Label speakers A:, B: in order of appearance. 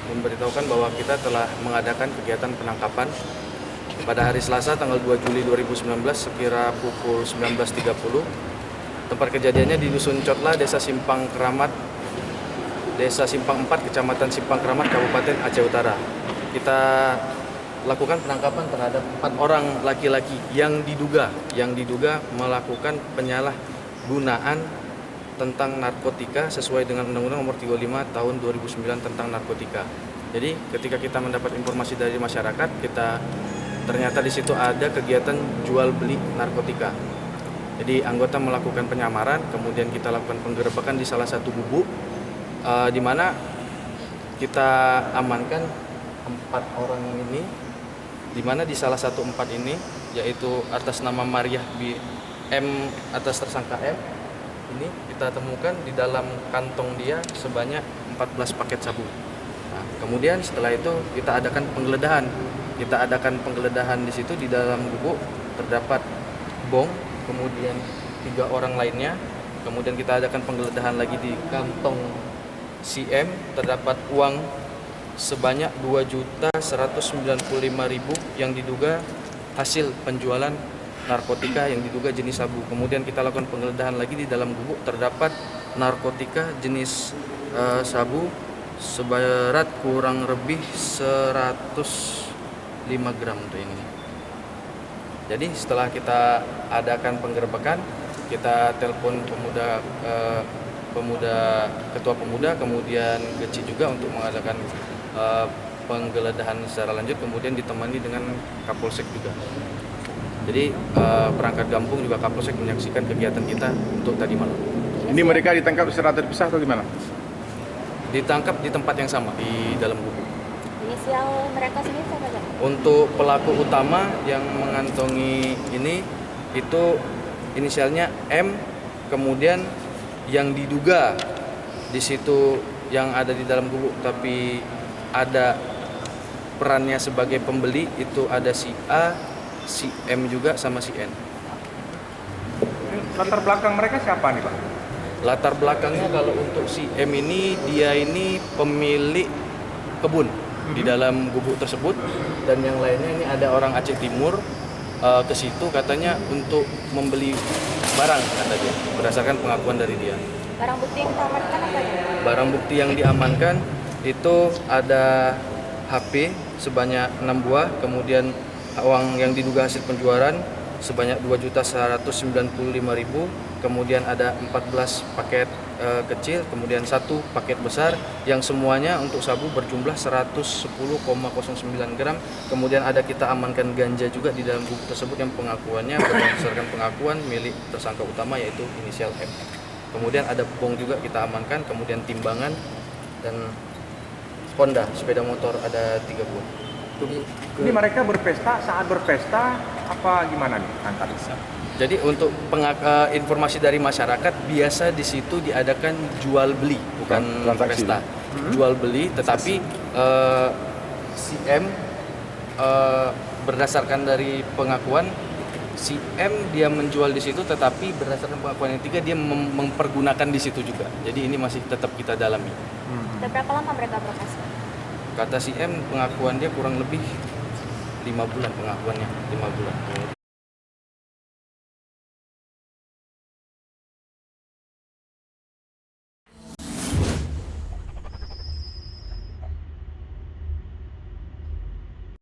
A: Memberitahukan bahwa kita telah mengadakan kegiatan penangkapan pada hari Selasa tanggal 2 Juli 2019 sekira pukul 19.30. Tempat kejadiannya di Dusun Cotla, Desa Simpang Keramat, Desa Simpang 4, Kecamatan Simpang Keramat, Kabupaten Aceh Utara. Kita lakukan penangkapan terhadap 4 orang laki-laki yang diduga melakukan penyalahgunaan tentang narkotika sesuai dengan Undang-Undang Nomor 35 Tahun 2009 tentang narkotika. Jadi ketika kita mendapat informasi dari masyarakat, ternyata di situ ada kegiatan jual beli narkotika. Jadi anggota melakukan penyamaran, kemudian kita lakukan penggerebekan di salah satu gubuk, di mana kita amankan 4 orang ini, di mana di salah satu 4 ini yaitu atas nama Mariah M atas tersangka M. Ini kita temukan di dalam kantong dia sebanyak 14 paket sabu. Nah, kemudian setelah itu kita adakan penggeledahan. Di situ di dalam gubuk terdapat bong, kemudian 3 orang lainnya. Kemudian kita adakan penggeledahan lagi di kantong si M, terdapat uang sebanyak 2.195.000 yang diduga hasil penjualan narkotika yang diduga jenis sabu. Kemudian kita lakukan penggeledahan lagi di dalam gubuk, terdapat narkotika jenis sabu seberat kurang lebih 105 gram untuk ini. Jadi setelah kita adakan penggerebekan, kita telepon ketua pemuda, kemudian Geci juga untuk mengadakan penggeledahan secara lanjut, kemudian ditemani dengan Kapolsek juga. Jadi perangkat Gampung juga Kapolsek menyaksikan kegiatan kita untuk tadi malam.
B: Ini mereka ditangkap secara terpisah atau gimana?
A: Ditangkap di tempat yang sama, di dalam gubuk.
C: Inisial mereka sendiri siapa?
A: Untuk pelaku utama yang mengantongi ini, itu inisialnya M, kemudian yang diduga di situ yang ada di dalam gubuk tapi ada perannya sebagai pembeli, itu ada si A, si M juga sama si N.
B: Latar belakang mereka siapa nih, Pak?
A: Latar belakangnya kalau untuk si M ini, dia ini pemilik kebun di dalam gubuk tersebut, dan yang lainnya ini ada orang Aceh Timur ke situ katanya untuk membeli barang, kata dia, berdasarkan pengakuan dari dia.
C: Barang bukti yang diamankan apa ya? Barang bukti
A: yang diamankan itu ada HP sebanyak 6 buah, kemudian uang yang diduga hasil penjualan sebanyak 2.195.000, kemudian ada 14 paket kecil, kemudian 1 paket besar yang semuanya untuk sabu berjumlah 110,09 gram. Kemudian ada kita amankan ganja juga di dalam buku tersebut yang pengakuannya berdasarkan pengakuan milik tersangka utama yaitu inisial M. Kemudian ada bong juga kita amankan, kemudian timbangan dan Honda sepeda motor ada 3 buah.
B: Ini mereka saat berpesta apa gimana nih antara?
A: Jadi untuk informasi dari masyarakat, biasa di situ diadakan jual beli, bukan pesta. Jual beli, tetapi si M berdasarkan dari pengakuan Si M dia menjual di situ, tetapi berdasarkan pengakuan yang tiga dia mempergunakan di situ juga. Jadi ini masih tetap kita dalami.
C: Udah berapa lama mereka beroperasi?
A: Kata si M pengakuan dia kurang lebih 5 bulan pengakuannya, 5 bulan.